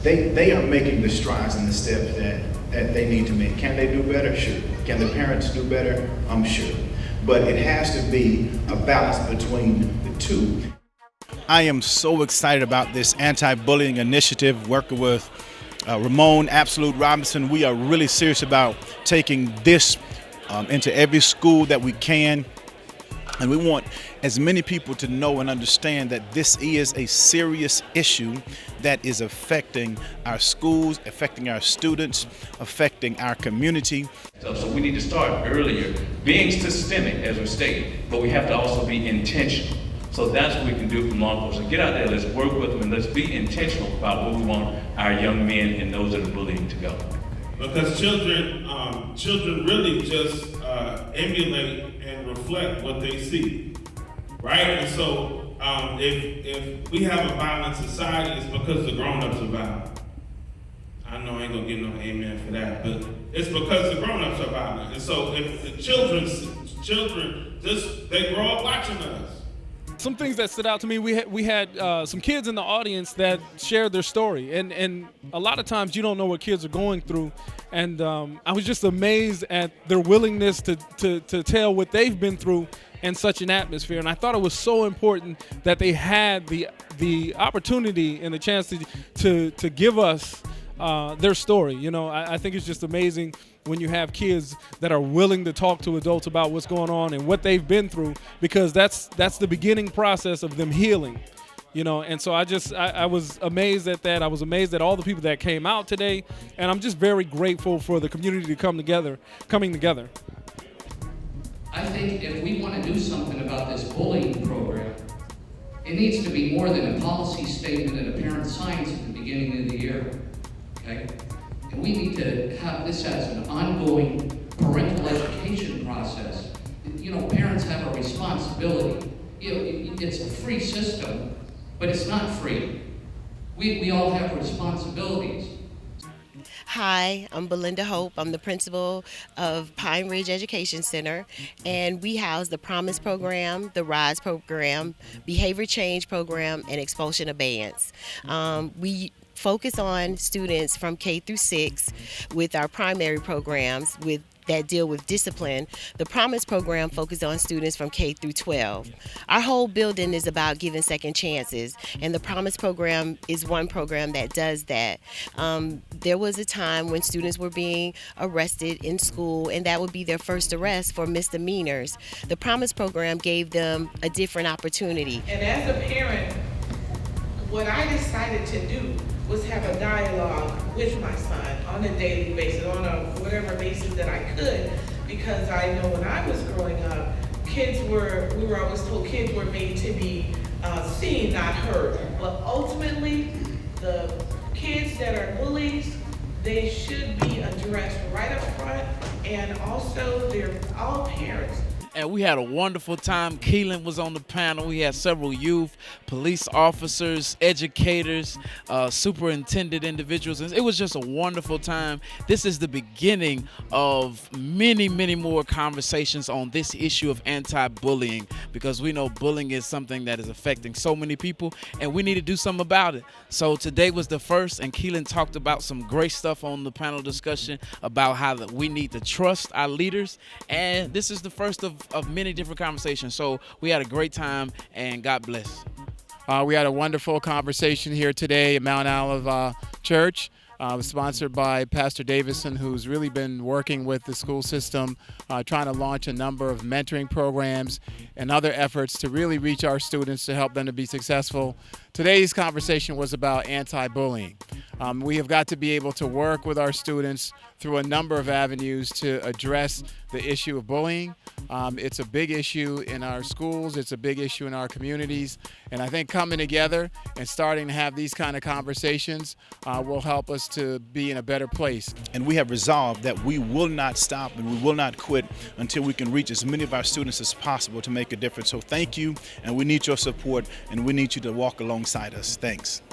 They are making the strides and the steps that they need to make. Can they do better? Sure. Can the parents do better? I'm sure. But it has to be a balance between the two. I am so excited about this anti-bullying initiative, working with Ramon, Absolute Robinson. We are really serious about taking this into every school that we can. And we want as many people to know and understand that this is a serious issue that is affecting our schools, affecting our students, affecting our community. So we need to start earlier, being systemic, as we stated, but we have to also be intentional. So that's what we can do from law enforcement. Get out there, let's work with them, and let's be intentional about where we want our young men and those that are bullying to go. Because children really just emulate and reflect what they see, right? And so if we have a violent society, it's because the grown-ups are violent. I know I ain't gonna get no amen for that, but it's because the grown-ups are violent. And so if the children just, they grow up watching us. Some things that stood out to me, we had some kids in the audience that shared their story, and a lot of times you don't know what kids are going through, and I was just amazed at their willingness to tell what they've been through in such an atmosphere. And I thought it was so important that they had the opportunity and the chance to give us their story. You know, I think it's just amazing when you have kids that are willing to talk to adults about what's going on and what they've been through, because that's the beginning process of them healing, you know. And so I was amazed at that. I was amazed at all the people that came out today, and I'm just very grateful for the community to coming together. I think if we want to do something about this bullying program, it needs to be more than a policy statement that a parent signs at the beginning of the year, okay? And we need to have this as an ongoing parental education process. You know, parents have a responsibility. You know, it's a free system, but it's not free. We all have responsibilities. Hi, I'm Belinda Hope. I'm the principal of Pine Ridge Education Center, and we house the Promise program, the RISE program, Behavior Change program, and Expulsion Abeyance. We focus on students from K through 6 with our primary programs that deal with discipline. The Promise program focuses on students from K through 12. Our whole building is about giving second chances, and the Promise program is one program that does that. There was a time when students were being arrested in school, and that would be their first arrest for misdemeanors. The Promise program gave them a different opportunity. And as a parent, what I decided to do was have a dialogue with my son on a daily basis, on a whatever basis that I could, because I know when I was growing up, we were always told kids were made to be seen, not heard. But ultimately, the kids that are bullies, they should be addressed right up front, and also they're all parents. And we had a wonderful time. Keelan was on the panel. We had several youth, police officers, educators, superintendent individuals. And it was just a wonderful time. This is the beginning of many, many more conversations on this issue of anti-bullying, because we know bullying is something that is affecting so many people, and we need to do something about it. So today was the first, and Keelan talked about some great stuff on the panel discussion about how we need to trust our leaders. And this is the first of many different conversations. So we had a great time, and God bless. We had a wonderful conversation here today at Mount Olive Church. Sponsored by Pastor Davidson, who's really been working with the school system, trying to launch a number of mentoring programs and other efforts to really reach our students to help them to be successful. Today's conversation was about anti-bullying. We have got to be able to work with our students through a number of avenues to address the issue of bullying. It's a big issue in our schools, it's a big issue in our communities, and I think coming together and starting to have these kind of conversations will help us to be in a better place. And we have resolved that we will not stop and we will not quit until we can reach as many of our students as possible to make a difference. So thank you, and we need your support, and we need you to walk alongside us. Thanks.